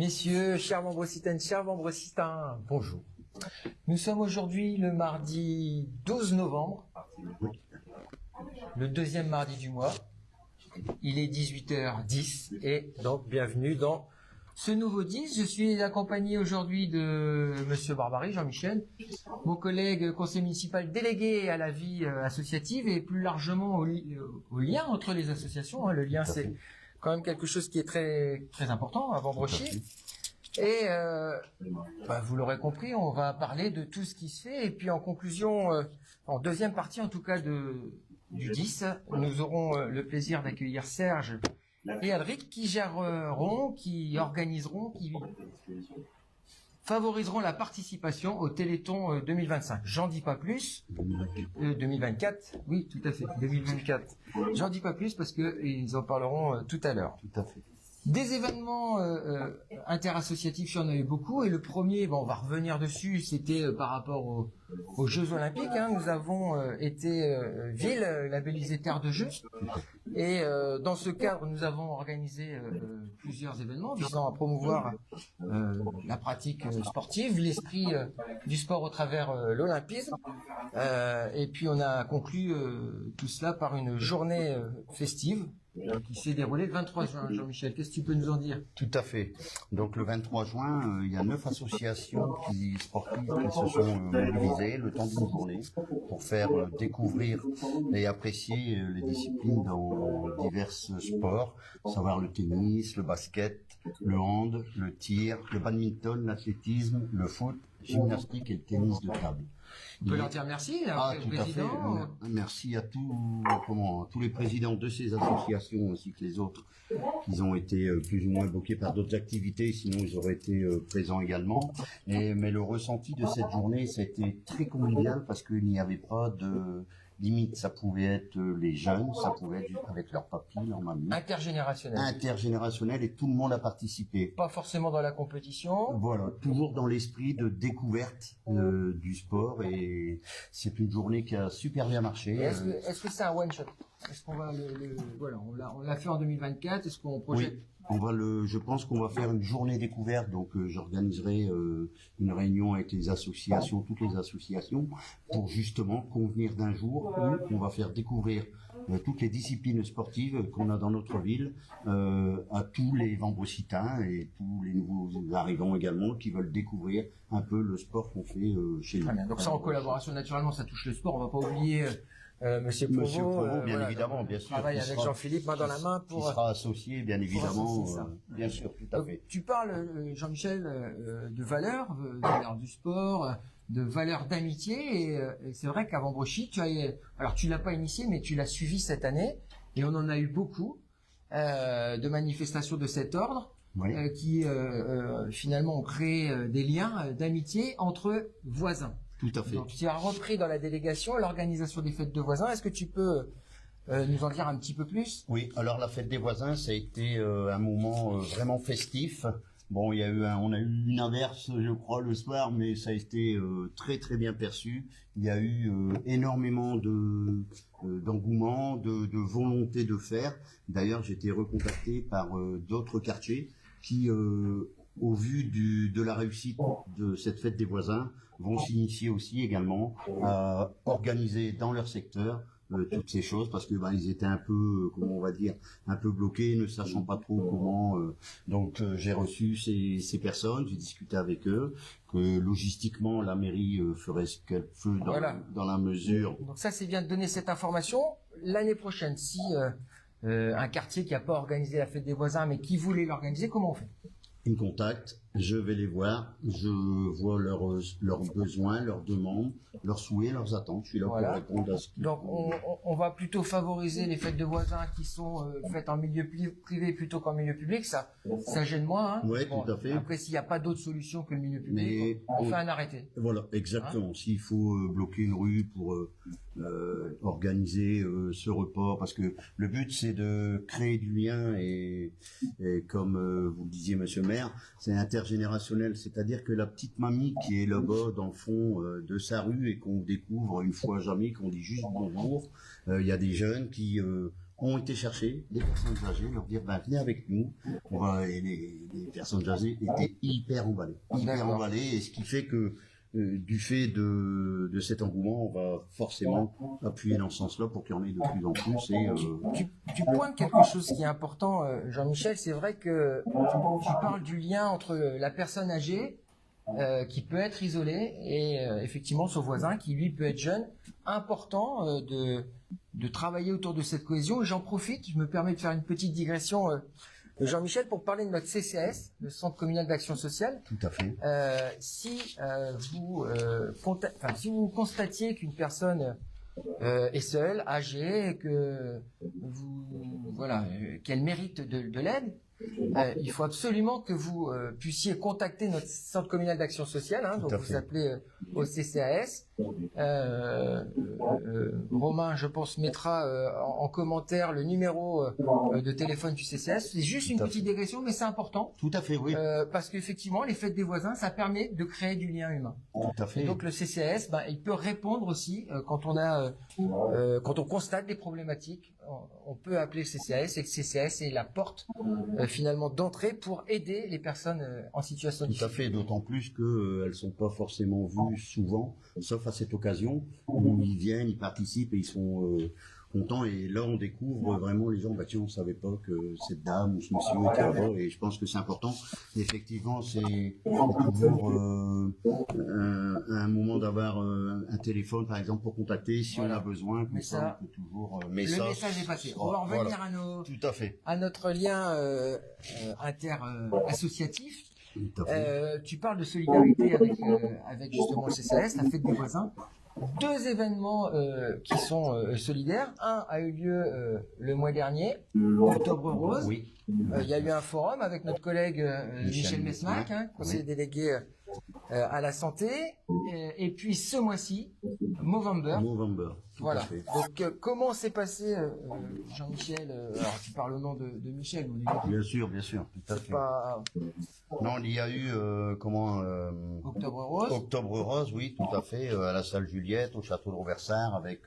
Messieurs, chers Vambrocitaines, chers Vambrocitains, bonjour. Nous sommes aujourd'hui le mardi 12 novembre, le deuxième mardi du mois. Il est 18h10 et donc bienvenue dans ce nouveau 10. Je suis accompagné aujourd'hui de Monsieur Barbarie, Jean-Michel, mon collègue conseiller municipal délégué à la vie associative et plus largement au lien entre les associations. Le lien, c'est quand même quelque chose qui est très très important à Vambrochy. Et vous l'aurez compris, on va parler de tout ce qui se fait. Et puis en conclusion, en deuxième partie en tout cas du 10, nous aurons le plaisir d'accueillir Serge et Alric qui géreront, qui organiseront, qui favoriseront la participation au Téléthon 2025. J'en dis pas plus. 2024, oui, tout à fait, 2024. J'en dis pas plus parce que ils en parleront tout à l'heure. Tout à fait. Des événements interassociatifs, il y en a eu beaucoup. Et le premier, on va revenir dessus, c'était par rapport aux Jeux Olympiques. Nous avons été ville labellisée terre de jeux. Et dans ce cadre, nous avons organisé plusieurs événements visant à promouvoir la pratique sportive, l'esprit du sport au travers l'olympisme. Et puis on a conclu tout cela par une journée festive qui s'est déroulée le 23 juin. Jean-Michel, qu'est-ce que tu peux nous en dire? Tout à fait. Donc le 23 juin, il y a 9 associations sportives qui se sont mobilisées le temps d'une journée pour faire découvrir et apprécier les disciplines dans divers sports, à savoir le tennis, le basket, le hand, le tir, le badminton, l'athlétisme, le foot, gymnastique et le tennis de table. On peut leur dire merci, tout président. À fait. Merci à tous les présidents de ces associations ainsi que les autres qui ont été plus ou moins bloqués par d'autres activités, sinon ils auraient été présents également. Mais le ressenti de cette journée, ça a été très convivial parce qu'il n'y avait pas de limite. Ça pouvait être les jeunes, ça pouvait être avec leur papy, leur mamie. Intergénérationnel et tout le monde a participé. Pas forcément dans la compétition. Voilà, toujours dans l'esprit de découverte du sport et c'est une journée qui a super bien marché. Est-ce que c'est un one shot? Est-ce qu'on va on l'a fait en 2024. Est-ce qu'on projette? Oui, je pense qu'on va faire une journée découverte. Donc, j'organiserai une réunion avec les associations, toutes les associations, pour justement convenir d'un jour où on va faire découvrir toutes les disciplines sportives qu'on a dans notre ville à tous les Vambrocitains et tous les nouveaux arrivants également qui veulent découvrir un peu le sport qu'on fait chez nous. Très bien. Donc ça, en collaboration, naturellement, ça touche le sport. On va pas oublier Monsieur Provost, bien évidemment, bien sûr. Travaille avec Jean-Philippe main dans la main pour. Qui sera associé, bien évidemment, bien sûr, tout à fait. Tu parles, Jean-Michel, de valeurs du sport, de valeurs d'amitié, et c'est vrai qu'à Vambrochy, alors tu l'as pas initié, mais tu l'as suivi cette année, et on en a eu beaucoup de manifestations de cet ordre. Oui. Qui finalement ont créé des liens d'amitié entre voisins. Tout à fait. Donc, tu as repris dans la délégation l'organisation des fêtes de voisins. Est-ce que tu peux nous en dire un petit peu plus? Oui. Alors la fête des voisins, ça a été un moment vraiment festif. Bon, on a eu une averse, je crois, le soir, mais ça a été très très bien perçu. Il y a eu énormément d'engouement, de volonté de faire. D'ailleurs, j'ai été recontacté par d'autres quartiers qui au vu de la réussite de cette fête des voisins, vont s'initier aussi également à organiser dans leur secteur toutes ces choses parce que ils étaient un peu, comment on va dire, un peu bloqués, ne sachant pas trop comment. Donc j'ai reçu ces personnes, j'ai discuté avec eux que logistiquement la mairie ferait ce qu'elle peut dans la mesure. Donc ça c'est bien de donner cette information. L'année prochaine, si un quartier qui n'a pas organisé la fête des voisins mais qui voulait l'organiser, comment on fait? Ils me contactent, je vais les voir, je vois leurs besoins, leurs demandes, leurs souhaits, leurs attentes. Je suis là pour répondre à ce qu'ils... Donc on va plutôt favoriser les fêtes de voisins qui sont faites en milieu privé plutôt qu'en milieu public. Ça gêne moins. Oui, tout à fait. Après, s'il n'y a pas d'autre solution que le milieu public, on fait un arrêté. Voilà, exactement. S'il faut bloquer une rue pour organiser ce report, parce que le but c'est de créer du lien et comme vous le disiez, Monsieur le Maire, c'est intergénérationnel, c'est-à-dire que la petite mamie qui est là-bas dans le fond de sa rue et qu'on découvre une fois jamais, qu'on dit juste bonjour, il y a des jeunes qui ont été chercher des personnes âgées, leur dire ben, venez avec nous. Et les personnes âgées étaient hyper emballées, et ce qui fait que du fait de cet engouement, on va forcément appuyer dans ce sens-là pour qu'il y en ait de plus en plus. Et, tu pointes quelque chose qui est important, Jean-Michel, c'est vrai que tu parles du lien entre la personne âgée qui peut être isolé et effectivement son voisin qui lui peut être jeune. Important de travailler autour de cette cohésion. Et j'en profite, je me permets de faire une petite digression, Jean-Michel, pour parler de notre CCAS, le Centre communal d'action sociale. Tout à fait. Si vous constatiez qu'une personne est seule, âgée, et que qu'elle mérite de l'aide, il faut absolument que vous puissiez contacter notre centre communal d'action sociale, donc vous appelez au CCAS. Romain, je pense, mettra en commentaire le numéro de téléphone du CCAS. C'est juste une petite digression, mais c'est important. Tout à fait, oui. Parce qu'effectivement, les fêtes des voisins, ça permet de créer du lien humain. Tout à fait. Et donc le CCAS, il peut répondre aussi quand on constate des problématiques. On peut appeler le CCAS, et le CCAS est la porte finalement d'entrée pour aider les personnes en situation difficile. Tout à fait, d'autant plus qu'elles ne sont pas forcément vues souvent, sauf à cette occasion où ils viennent, ils participent et ils sont contents. Et là, on découvre vraiment les gens, tiens, on ne savait pas que cette dame ou ce monsieur était là-bas. Et je pense que c'est important. Effectivement, c'est toujours un moment d'avoir un téléphone, par exemple, pour contacter si on a besoin. Mais ça, on peut toujours, le message est passé. On va revenir Tout à fait. à notre lien inter-associatif. Tu parles de solidarité avec justement le CCAS, la fête des voisins. Deux événements qui sont solidaires. Un a eu lieu le mois dernier, Octobre Rose. Oui. Il y a eu un forum avec notre collègue Michel Mesmac, conseiller délégué à la santé. Et puis ce mois-ci, Movember. Voilà. Donc comment s'est passé, Jean-Michel, alors tu parles au nom de Michel. Bien sûr, tout à fait. Non, il y a eu Octobre Rose. Octobre Rose, oui, tout à fait, à la salle Juliette, au château de Roversart, avec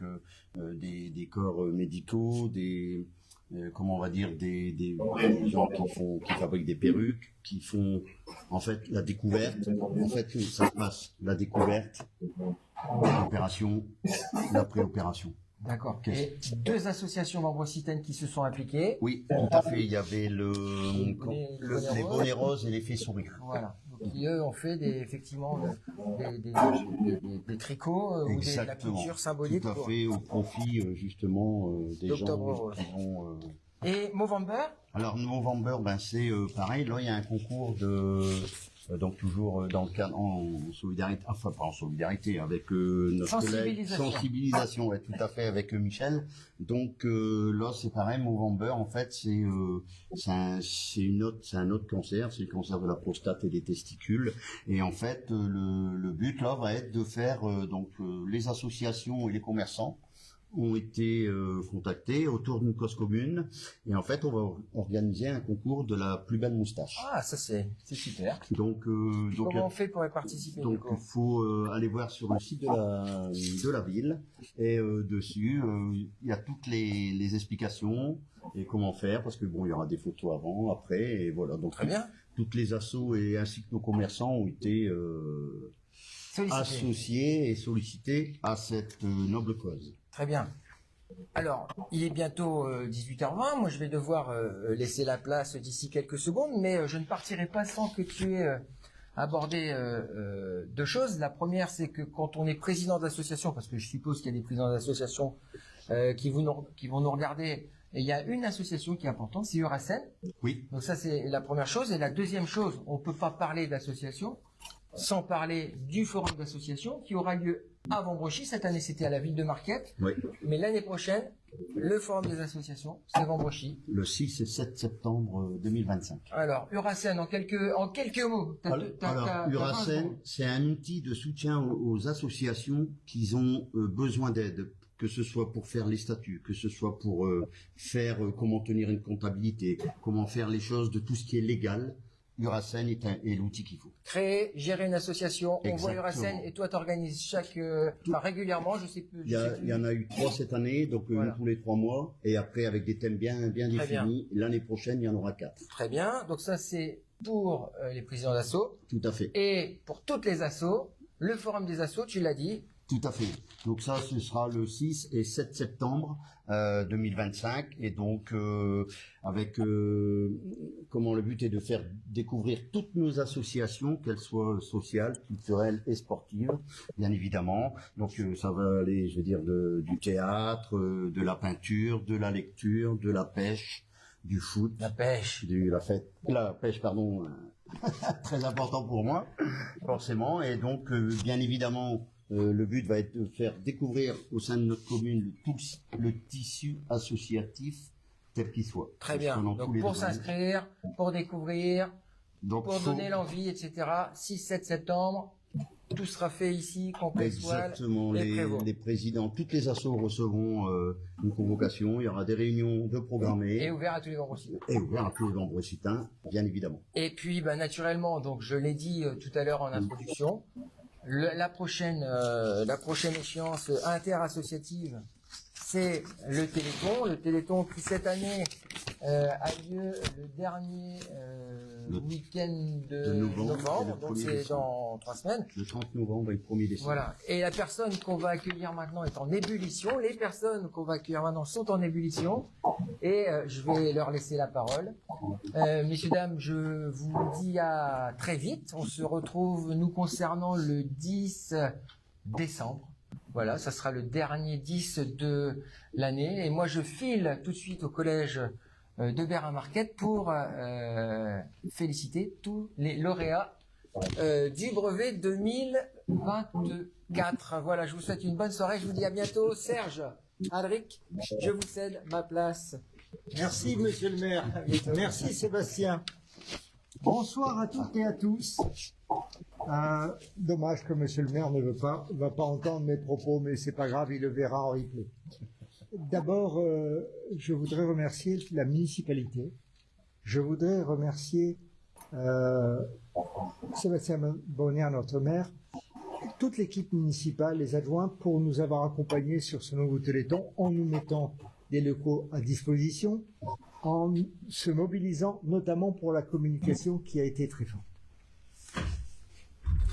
des corps médicaux, des gens qui fabriquent des perruques, qui font en fait la découverte. En fait, ça se passe la découverte, l'opération, la préopération. D'accord. Et deux associations membres citaines qui se sont impliquées. Oui, tout à fait. Il y avait les bonnets roses et les fées sourires. Voilà. Donc, qui eux ont fait des tricots ou de la couture symbolique. Tout à fait, au profit justement des gens qui vont. Et Movember? Alors Movember, c'est pareil. Là, il y a un concours donc toujours dans le cadre en solidarité, enfin pas en solidarité, avec notre collègue sensibilisation, ouais, tout à fait, avec Michel. Donc là c'est pareil, Movember en fait c'est un autre cancer, c'est le cancer de la prostate et des testicules. Et en fait le but là va être de faire les associations et les commerçants ont été contactés autour d'une cause commune, et en fait on va organiser un concours de la plus belle moustache. Ah, ça c'est super. Donc comment on fait pour y participer? Donc il faut aller voir sur le site de la ville, et dessus il y a toutes les explications et comment faire, parce que il y aura des photos avant, après, et voilà. Donc très bien. Toutes les assos et ainsi que nos commerçants ont été associés et sollicités à cette noble cause. Très bien. Alors, il est bientôt 18h20. Moi, je vais devoir laisser la place d'ici quelques secondes, mais je ne partirai pas sans que tu aies abordé deux choses. La première, c'est que quand on est président d'association, parce que je suppose qu'il y a des présidents d'associations qui vont nous regarder, et il y a une association qui est importante, c'est Uracen. Oui. Donc ça, c'est la première chose. Et la deuxième chose, on ne peut pas parler d'association sans parler du forum d'association qui aura lieu à Vambrochy. Cette année, c'était à la ville de Marquette. Oui. Mais l'année prochaine, le forum des associations, c'est Vambrochy. Le 6 et 7 septembre 2025. Alors, Uracen, en quelques mots. Alors, Uracen, c'est un outil de soutien aux associations qui ont besoin d'aide, que ce soit pour faire les statuts, que ce soit pour faire comment tenir une comptabilité, comment faire les choses de tout ce qui est légal. Uracen est l'outil qu'il faut. Créer, gérer une association, on voit Exactement. Uracen et toi tu organises régulièrement, je sais plus. Il y en a eu 3 cette année, donc Voilà. tous les 3 mois, et après avec des thèmes bien définis. L'année prochaine, il y en aura 4. Très bien, donc ça c'est pour les présidents d'assaut. Tout à fait. Et pour toutes les assos, le forum des assos, tu l'as dit. Tout à fait. Donc ça, ce sera le 6 et 7 septembre 2025. Et donc, avec comment le but est de faire découvrir toutes nos associations, qu'elles soient sociales, culturelles et sportives, bien évidemment. Donc ça va aller, je veux dire, du théâtre, de la peinture, de la lecture, de la pêche, du foot, La pêche. la pêche, pardon, très important pour moi, forcément. Et donc, bien évidemment, le but va être de faire découvrir au sein de notre commune le tissu associatif tel qu'il soit. Très bien. Donc pour s'inscrire, pour découvrir, pour donner l'envie, etc. 6-7 septembre, tout sera fait ici, complet Soile. Exactement. Les présidents, toutes les assos recevront une convocation. Il y aura des réunions de programmées. Et ouvert à tous les Vambrecitains. Et ouvert à tous les Vambrecitains, bien évidemment. Et puis, naturellement, donc je l'ai dit tout à l'heure en introduction, la prochaine échéance interassociative, c'est le Téléthon. Le Téléthon qui cette année a lieu le dernier week-end de novembre, donc c'est dans 3 semaines. Le 30 novembre et le 1er décembre. Voilà. Et la personne qu'on va accueillir maintenant est en ébullition. Les personnes qu'on va accueillir maintenant sont en ébullition. Et je vais leur laisser la parole. Messieurs, dames, je vous dis à très vite. On se retrouve nous concernant le 10 décembre. Voilà, ça sera le dernier 10 de l'année. Et moi, je file tout de suite au collège de Berrin-Marquette pour féliciter tous les lauréats du brevet 2024. Voilà, je vous souhaite une bonne soirée. Je vous dis à bientôt. Serge, Alric, je vous cède ma place. Merci, monsieur le maire. Merci, Sébastien. Bonsoir à toutes et à tous. Dommage que monsieur le maire ne va pas entendre mes propos, mais c'est pas grave, il le verra en replay. D'abord, je voudrais remercier la municipalité. Je voudrais remercier Sébastien Bonner, notre maire, toute l'équipe municipale, les adjoints, pour nous avoir accompagnés sur ce nouveau Téléthon en nous mettant des locaux à disposition, en se mobilisant notamment pour la communication qui a été très forte.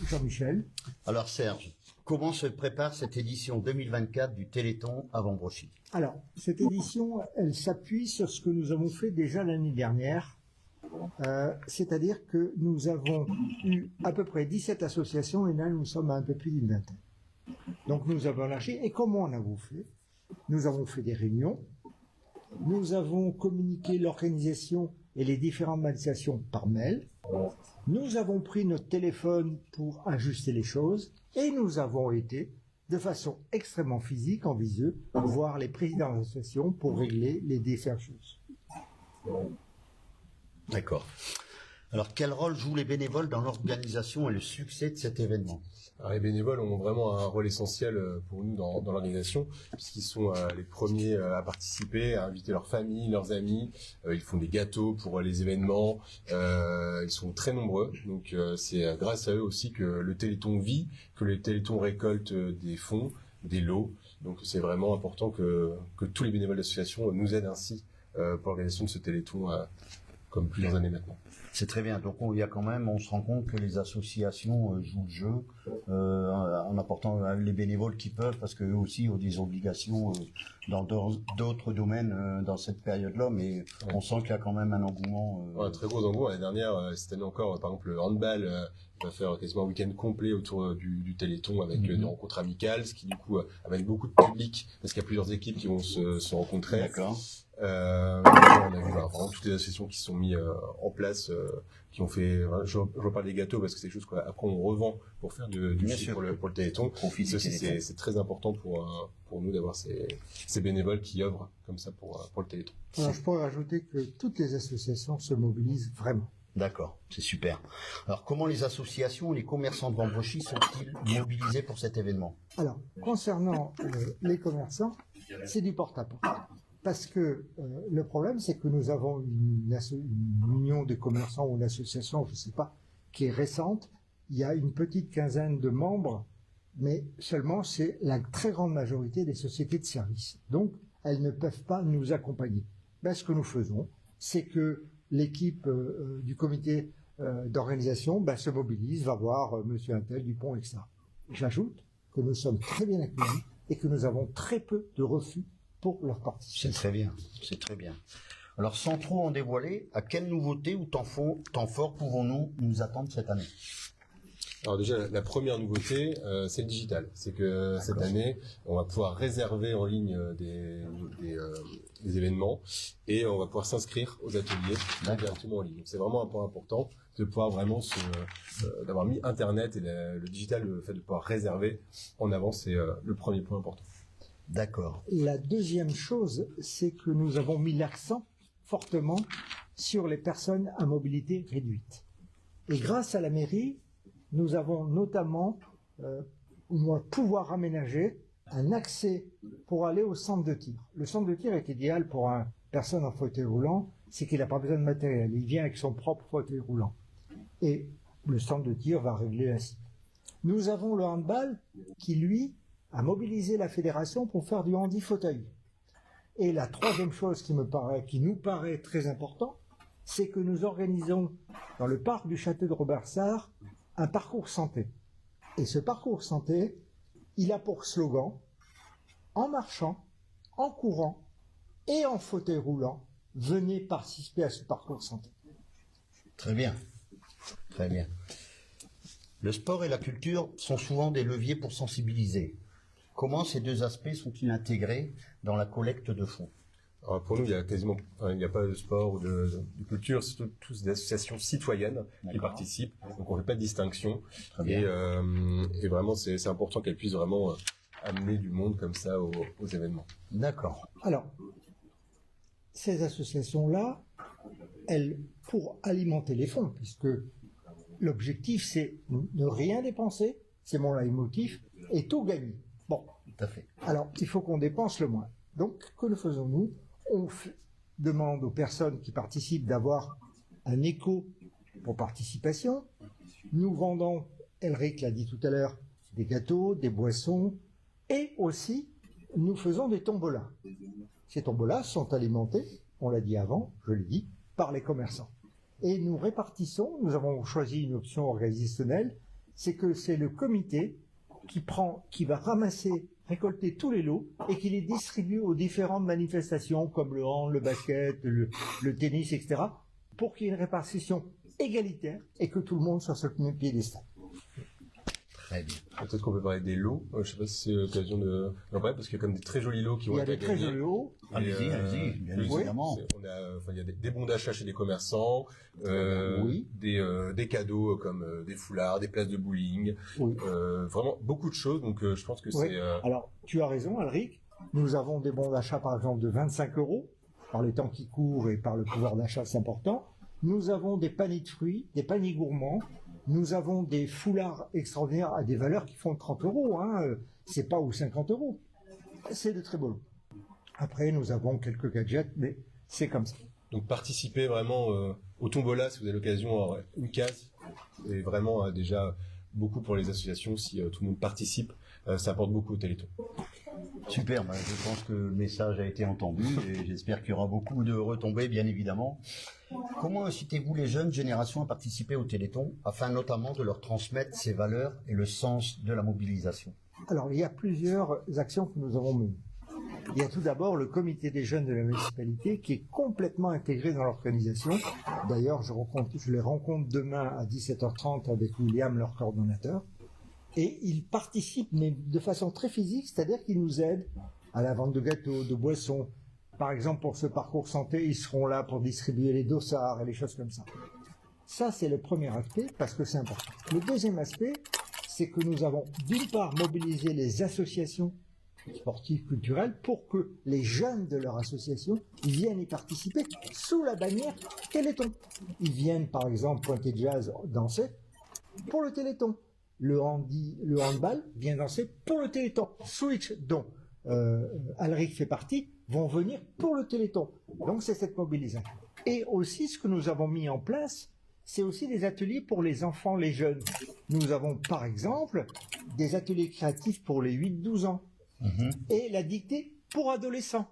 Jean-Michel. Alors Serge, comment se prépare cette édition 2024 du Téléthon à Vambrochy? Alors, cette édition, elle s'appuie sur ce que nous avons fait déjà l'année dernière, c'est-à-dire que nous avons eu à peu près 17 associations et là nous sommes à un peu plus d'une vingtaine. Donc nous avons lâché. Et comment on a fait? Nous avons fait des réunions, nous avons communiqué l'organisation et les différentes manifestations par mail, nous avons pris notre téléphone pour ajuster les choses et nous avons été de façon extrêmement physique, en visio, voir les présidents d'associations pour régler les différentes choses. D'accord. Alors, quel rôle jouent les bénévoles dans l'organisation et le succès de cet événement? Alors, les bénévoles ont vraiment un rôle essentiel pour nous dans l'organisation, puisqu'ils sont les premiers à participer, à inviter leurs familles, leurs amis. Ils font des gâteaux pour les événements. Ils sont très nombreux. Donc, c'est grâce à eux aussi que le Téléthon vit, que le Téléthon récolte des fonds, des lots. Donc, c'est vraiment important que tous les bénévoles d'association nous aident ainsi pour l'organisation de ce Téléthon, comme plusieurs années maintenant. C'est très bien. Donc on se rend compte que les associations jouent le jeu en apportant les bénévoles qui peuvent, parce qu'eux aussi ont des obligations dans d'autres domaines dans cette période-là, mais on sent qu'il y a quand même un engouement. Un très gros engouement. L'année dernière, cette année encore, par exemple, le handball va faire quasiment un week-end complet autour du Téléthon avec des rencontres amicales, ce qui du coup amène beaucoup de public, parce qu'il y a plusieurs équipes qui vont se rencontrer. D'accord. On a vu vraiment toutes les associations qui se sont mis en place, qui ont fait. Je reparle des gâteaux parce que c'est quelque chose qu'après on revend pour faire du chiffre pour le Téléthon. C'est très important pour nous d'avoir ces bénévoles qui œuvrent comme ça pour le Téléthon. Alors, je pourrais rajouter que toutes les associations se mobilisent vraiment. D'accord, c'est super. Alors, comment les associations, les commerçants de Vambrochy sont-ils mobilisés pour cet événement? Alors, concernant les commerçants, c'est du porte-à-porte. parce que le problème, c'est que nous avons une union de commerçants ou une association, je ne sais pas, qui est récente. Il y a une petite quinzaine de membres, mais seulement c'est la très grande majorité des sociétés de services. Donc, elles ne peuvent pas nous accompagner. Ben, ce que nous faisons, c'est que l'équipe du comité d'organisation se mobilise, va voir Monsieur Intel, Dupont, etc. J'ajoute que nous sommes très bien accueillis et que nous avons très peu de refus pour leur participation. C'est très bien, c'est très bien. Alors, sans trop en dévoiler, à quelle nouveauté ou temps fort pouvons-nous nous attendre cette année? Alors déjà, la première nouveauté, c'est le digital. C'est que cette année, on va pouvoir réserver en ligne des événements et on va pouvoir s'inscrire aux ateliers directement en ligne. Donc c'est vraiment un point important de pouvoir vraiment d'avoir mis Internet et le digital, le fait de pouvoir réserver en avant, c'est le premier point important. D'accord. La deuxième chose, c'est que nous avons mis l'accent fortement sur les personnes à mobilité réduite. Et grâce à la mairie, nous avons notamment pouvoir aménager un accès pour aller au centre de tir. Le centre de tir est idéal pour une personne en fauteuil roulant, c'est qu'il n'a pas besoin de matériel. Il vient avec son propre fauteuil roulant. Et le centre de tir va régler ainsi. Nous avons le handball qui, lui, a mobilisé la fédération pour faire du handi-fauteuil. Et la troisième chose qui nous paraît très important, c'est que nous organisons dans le parc du château de Robert-Sarre un parcours santé. Et ce parcours santé, il a pour slogan, en marchant, en courant et en fauteuil roulant, venez participer à ce parcours santé. Très bien, très bien. Le sport et la culture sont souvent des leviers pour sensibiliser. Comment ces deux aspects sont-ils intégrés dans la collecte de fonds? Alors pour nous, il n'y a pas de sport ou de culture, c'est tous des associations citoyennes qui participent. Donc on ne fait pas de distinction. Et vraiment, c'est important qu'elles puissent vraiment amener du monde comme ça aux événements. D'accord. Alors, ces associations-là, pour alimenter les fonds, puisque l'objectif c'est ne rien dépenser, c'est mon leitmotiv, et tout gagner. Bon, tout à fait. Alors, il faut qu'on dépense le moins. Donc, que le faisons-nous? On demande aux personnes qui participent d'avoir un écho pour participation. Nous vendons, Elric l'a dit tout à l'heure, des gâteaux, des boissons, et aussi, nous faisons des tombolas. Ces tombolas sont alimentés, on l'a dit avant, je l'ai dit, par les commerçants. Et nous répartissons, nous avons choisi une option organisationnelle, c'est que c'est le comité qui va récolter tous les lots et qui les distribue aux différentes manifestations comme le hand, le basket, le tennis, etc. pour qu'il y ait une répartition égalitaire et que tout le monde soit sur le même piédestal. Très bien. Peut-être qu'on peut parler des lots. Je ne sais pas si c'est l'occasion d'en parler parce qu'il y a comme des très jolis lots qui vont être gagnés. Il y a des très jolis lots. Allez-y, bien évidemment. Il y a des bons d'achat chez des commerçants, des cadeaux comme des foulards, des places de bowling, vraiment beaucoup de choses. Donc je pense que c'est... Alors, tu as raison, Alric. Nous avons des bons d'achat, par exemple, de 25 €, par les temps qui courent et par le pouvoir d'achat, c'est important. Nous avons des paniers de fruits, des paniers gourmands. Nous avons des foulards extraordinaires à des valeurs qui font 30 €. C'est pas ou 50 €. C'est de très beaux lots. Après, nous avons quelques gadgets, mais c'est comme ça. Donc, participez vraiment au tombola si vous avez l'occasion. UCAS, c'est vraiment déjà beaucoup pour les associations. Si tout le monde participe, ça apporte beaucoup au Téléthon. Super, je pense que le message a été entendu et j'espère qu'il y aura beaucoup de retombées, bien évidemment. Comment incitez-vous les jeunes générations à participer au Téléthon afin notamment de leur transmettre ces valeurs et le sens de la mobilisation? Alors, il y a plusieurs actions que nous avons menées. Il y a tout d'abord le comité des jeunes de la municipalité qui est complètement intégré dans l'organisation. D'ailleurs, je les rencontre demain à 17h30 avec William, leur coordonnateur. Et ils participent, mais de façon très physique, c'est-à-dire qu'ils nous aident à la vente de gâteaux, de boissons. Par exemple, pour ce parcours santé, ils seront là pour distribuer les dossards et les choses comme ça. Ça, c'est le premier aspect, parce que c'est important. Le deuxième aspect, c'est que nous avons d'une part mobilisé les associations sportives, culturelles, pour que les jeunes de leur association viennent y participer sous la bannière Téléthon. Ils viennent, par exemple, Pointer Jazz danser pour le Téléthon. Le handball vient danser pour le Téléthon. Switch, donc Alric fait partie, vont venir pour le Téléthon. Donc c'est cette mobilisation. Et aussi ce que nous avons mis en place, c'est aussi des ateliers pour les enfants, les jeunes. Nous avons par exemple des ateliers créatifs pour les 8-12 ans et la dictée pour adolescents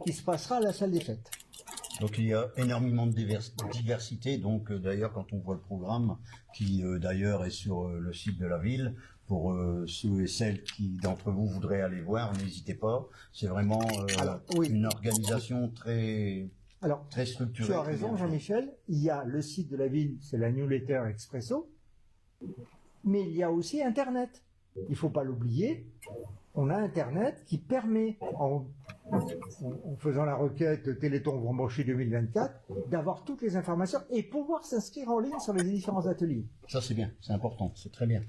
qui se passera à la salle des fêtes. Donc il y a énormément de diversité. Donc d'ailleurs quand on voit le programme qui d'ailleurs est sur le site de la ville, pour ceux et celles qui d'entre vous voudraient aller voir, n'hésitez pas. C'est vraiment une organisation très structurée. Tu as raison Jean-Michel, il y a le site de la ville, c'est la newsletter Expresso, mais il y a aussi Internet. Il ne faut pas l'oublier, on a Internet qui permet, en faisant la requête Téléthon Vromboshi 2024, d'avoir toutes les informations et pouvoir s'inscrire en ligne sur les différents ateliers. Ça c'est bien, c'est important, c'est très bien.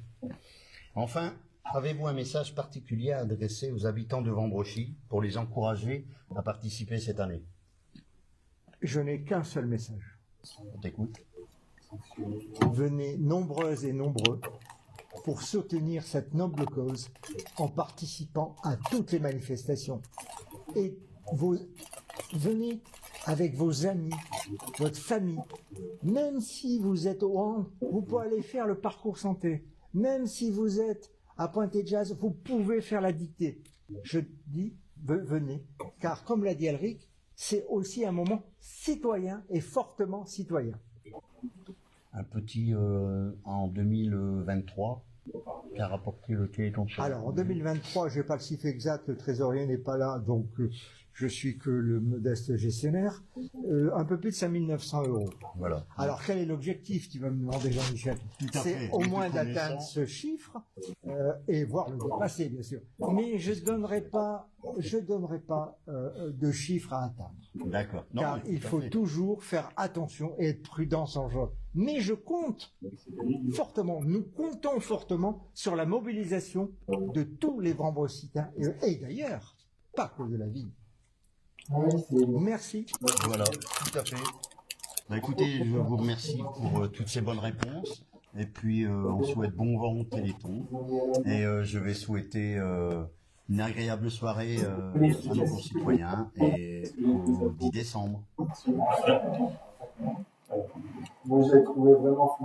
Enfin, avez-vous un message particulier à adresser aux habitants de Vromboshi pour les encourager à participer cette année? Je n'ai qu'un seul message. On t'écoute. Venez nombreuses et nombreux pour soutenir cette noble cause en participant à toutes les manifestations. Et venez avec vos amis, votre famille. Même si vous êtes au Hand, vous pouvez aller faire le parcours santé. Même si vous êtes à Pointe-et-Jazz, vous pouvez faire la dictée. Je dis, venez, car comme l'a dit Alric, c'est aussi un moment citoyen et fortement citoyen. Un petit en 2023 qu'a rapporté le Téléthon. Alors en 2023, je n'ai pas le chiffre exact, le trésorier n'est pas là, donc je suis que le modeste gestionnaire. Un peu plus de 5 900 €. Voilà. Alors quel est l'objectif, tu vas me demander Jean-Michel? C'est au moins d'atteindre ce chiffre et voir le dépasser bien sûr. Mais je donnerai pas de chiffre à atteindre. D'accord. Car il faut toujours faire attention et être prudent sans jeu. Mais je compte fortement, nous comptons fortement sur la mobilisation de tous les Vrombossitains et d'ailleurs, pas que de la ville. Merci. Voilà, tout à fait. Bah, écoutez, je vous remercie pour toutes ces bonnes réponses. Et puis, on souhaite bon vent au Téléthon. Et je vais souhaiter une agréable soirée à nos concitoyens et au 10 décembre. Moi, j'ai trouvé vraiment